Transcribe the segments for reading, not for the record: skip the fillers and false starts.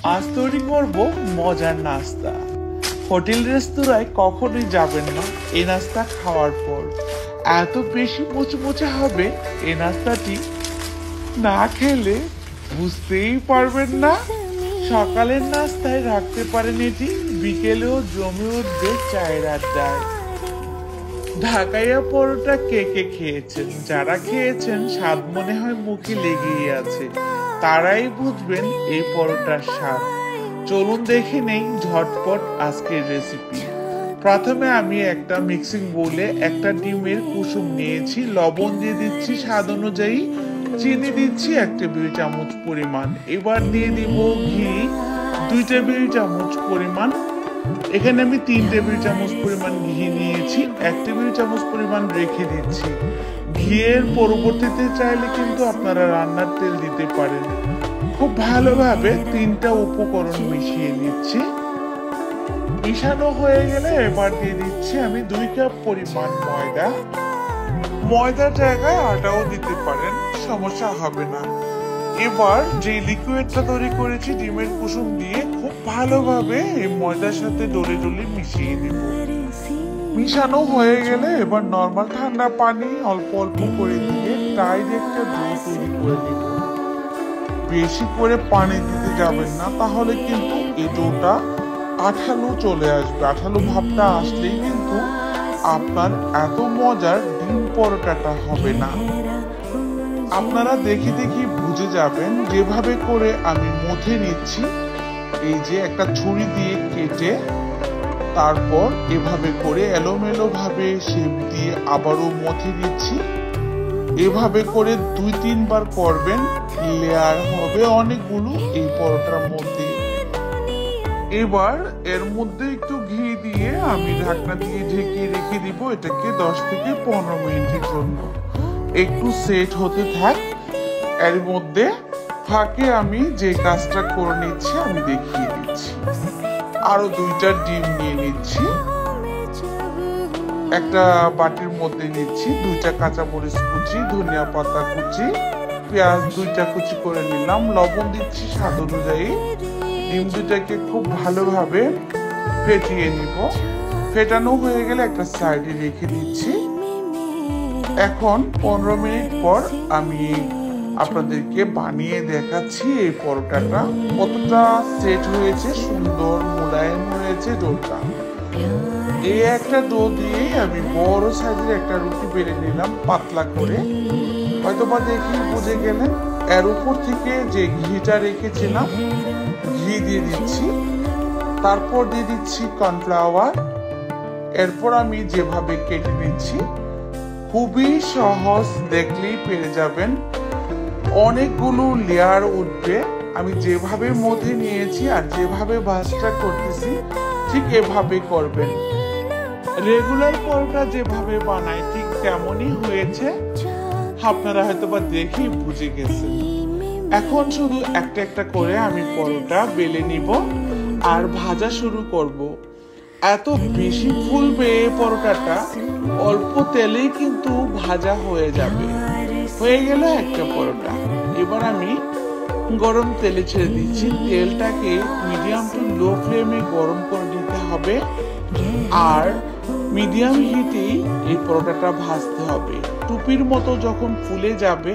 আজ তৈরি করব মজার নাস্তা। হোটেল রেস্তোরাঁয় কখনোই যাবেন না এই নাস্তা খাওয়ার পর। এত বেশি মুচমুচে হবে এই নাস্তাটি, না খেলে বুঝতেই পারবেন না। সকালের নাস্তায় রাখতে পারেন এটি, বিকেলেও জমে উঠবে চায়ের আড্ডায়। ঢাকাইয়া পরোটা কে কে খেয়েছেন? যারা খেয়েছেন স্বাদ মনে হয় মুখে লেগেই আছে, তারাই বুঝবেন এই পরোটার স্বাদ। চলুন দেখে নেই ঝটপট আজকের রেসিপি। প্রথমে আমি একটা মিক্সিং বোলে একটা ডিমের কুসুম নিয়েছি, লবণ দিয়ে দিচ্ছি স্বাদ অনুযায়ী, চিনি দিচ্ছি 1 টেবিল চামচ পরিমাণ। এবার দিয়ে দিব ঘি 2 টেবিল চামচ পরিমাণ। এখানে আমি 3 টেবিল চামচ পরিমাণ ঘি নিয়েছি, 1 টেবিল চামচ পরিমাণ রেখে দিচ্ছি। ঘিয়ের পরবর্তীতে চাইলে কিন্তু আপনারা রান্নার তেল দিতে পারেন। খুব ভালোভাবে 3টা উপকরণ মিশিয়ে নিচ্ছি। মিশানো হয়ে গেলে এবার দিয়ে দিচ্ছি আমি 2 কাপ পরিমাণ ময়দা। ময়দার জায়গায় আটাও দিতে পারেন, সমস্যা হবে না। এবার যে লিকুইডটা তৈরি করেছি ডিমের কুসুম দিয়ে খুব ভালোভাবে এই ময়দার সাথে ডলে ডলে মিশিয়ে দেব। মিশানো হয়ে গেলে এবার নরমাল ঠান্ডা পানি অল্প অল্প করে দিয়ে টাইট একটা ডো তৈরি করে নেব। বেশি করে পানি দিতে যাবেন না, তাহলে কিন্তু এই ডোটা আঠালো চলে আসবে। আঠালো ভাবটা আসলেই কিন্তু আপনার এত মজার ডিম পরোটাটা হবে না। আপনারা দেখি দেখি বুঝে যাবেন যেভাবে করে আমি মথে নিচ্ছি। এই যে একটা ছুরি দিয়ে কেটে তারপর এভাবে করে এলোমেলো ভাবে শেপ দিয়ে আবারও মথে নিচ্ছি। এভাবে করে 2-3 বার করবেন, লেয়ার হবে অনেকগুলো এই পরোটার মধ্যে। এবার এর মধ্যে একটু ঘি দিয়ে আমি ঢাকনা দিয়ে ঢেকে রেখে দিব এটাকে 10 থেকে 15 মিনিটের জন্য। একটু সেট হতে থাক। এর মধ্যে ফাঁকে আমি যে কাজটা করে নিচ্ছি আমি দেখিয়ে দিচ্ছি। আরো 2টা ডিম নিয়ে নিচ্ছি, একটা বাটির মধ্যে নিচ্ছি 2টা কাঁচামরিচ কুচি, ধনিয়া পাতা কুচি, পেঁয়াজ 2টা কুচি করে নিলাম, লবণ দিচ্ছি স্বাদ অনুযায়ী। ডিম 2টাকে খুব ভালোভাবে ফেটিয়ে নিব। ফেটানো হয়ে গেলে একটা সাইডে রেখে দিচ্ছি। এখন 15 মিনিট পর আমি আপনাদেরকে বানিয়ে দেখাচ্ছি এই পরোটাটা কতটা সেট হয়েছে, সুন্দর মোলায়েম হয়েছে ডোটা। এই একটা ডো দিয়ে আমি বড় সাইজের একটা রুটি বেলে নিলাম পাতলা করে। হয়তোবা দেখি বুঝে গেলেন। এর উপর থেকে যে ঘিটা রেখেছিলাম ঘি দিয়ে দিচ্ছি, তারপর দিয়ে দিচ্ছি কর্নফ্লাওয়ার। এরপর আমি যেভাবে কেটে নিচ্ছি, খুবই সহজ, দেখলেই পেরে যাবেন। অনেকগুলো লেয়ার উঠবে। আমি যেভাবে মধ্যে নিয়েছি আর যেভাবে ভাজটা করতেছি ঠিক এভাবে করবেন। রেগুলার পরোটা যেভাবে বানাই ঠিক তেমনই হয়েছে, আপনারা হয়তোবা দেখেই বুঝে গেছেন। এখন শুধু একটা একটা করে আমি পরোটা বেলে নিব আর ভাজা শুরু করব। এত বেশি ফুলবে এই পরোটাটা, অল্প তেলেই কিন্তু ভাজা হয়ে যাবে। হয়ে গেল একটা পরোটা। এবার আমি গরম তেলে ছেড়ে দিচ্ছি। তেলটাকে মিডিয়াম টু লো ফ্লেমে গরম করে নিতে হবে আর মিডিয়াম হিটেই এই পরোটাটা ভাজতে হবে। টুপির মতো যখন ফুলে যাবে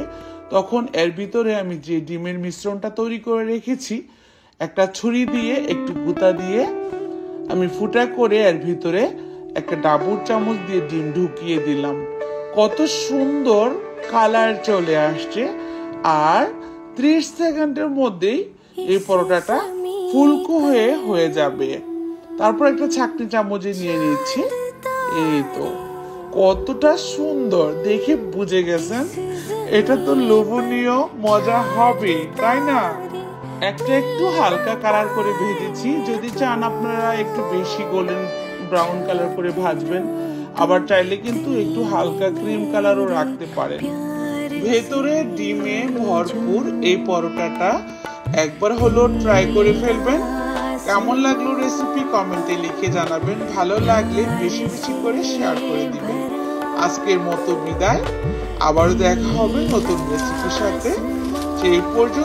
তখন এর ভিতরে আমি যে ডিমের মিশ্রণটা তৈরি করে রেখেছি একটা ছুরি দিয়ে একটু গুঁতা দিয়ে আমি ফুটা করে এর ভিতরে একটা ডাবুর চামচ দিয়ে ডিম ঢুকিয়ে দিলাম। কত সুন্দর কালার চলে আসছে আর 30 সেকেন্ডের মধ্যেই এই পরোটাটা ফুলকো হয়ে যাবে। তারপর একটা ছাঁকনি চামচে নিয়ে নিচ্ছি। এই তো কতটা সুন্দর, দেখে বুঝে গেছেন এটা তো লোভনীয় মজা হবে, তাই না? একটা একটু হালকা কালার করে ভেজেছি। যদি চান আপনারা একটু বেশি গোল্ডেন ব্রাউন কালার করে ভাজবেন, আবার চাইলে কিন্তু একটু হালকা ক্রিম কালারও রাখতে পারেন। ভেতরে ডিমে ভরপুর এই পরোটাটা একবার হলো ট্রাই করে ফেলবেন। কেমন লাগলো রেসিপি কমেন্টে লিখে জানাবেন। ভালো লাগলে বেশি বেশি করে শেয়ার করে দিবেন। আজকের মতো বিদায়, আবারও দেখা হবে নতুন রেসিপির সাথে। সেই পর্যন্ত